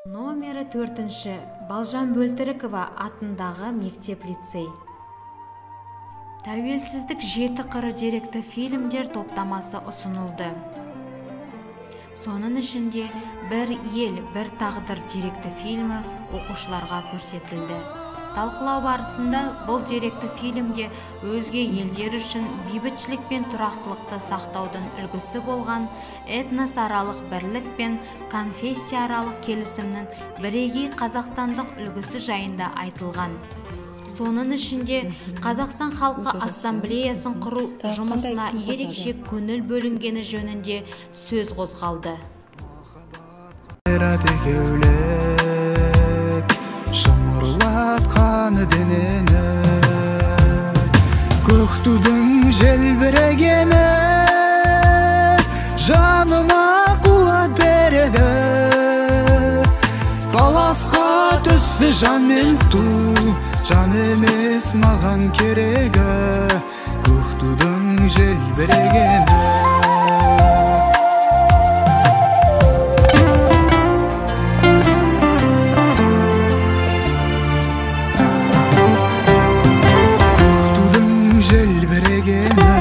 Номері 4-ші Балжан Бөлтірікова атындағы мектеп-лицей. Тәуелсіздік 7 қыры деректі фильмдер топтамасы ұсынылды. Соның ішінде «Бір ел, бір тағдыр» деректі фильмі оқушыларға көрсетілді. Талқылау барысында бұл деректі фильмде өзге елдер үшін бейбітшілік пен тұрақтылықты сақтаудың үлгісі болған этносаралық бірлік пен конфессияаралық келісімнің бірегей қазақстандық үлгісі жайында айтылған. Соның ішінде Қазақстан халқы ассамблеясын құру жұмысына ерекше көңіл бөлінгені жөнінде сөз қозғалды. Шымырлатқаны денені көктудің желбірегені жаныма қуат береді. Таласқа түссе жан мен ту, жан емес маған керегі көктудің желбірегені. Желбірегені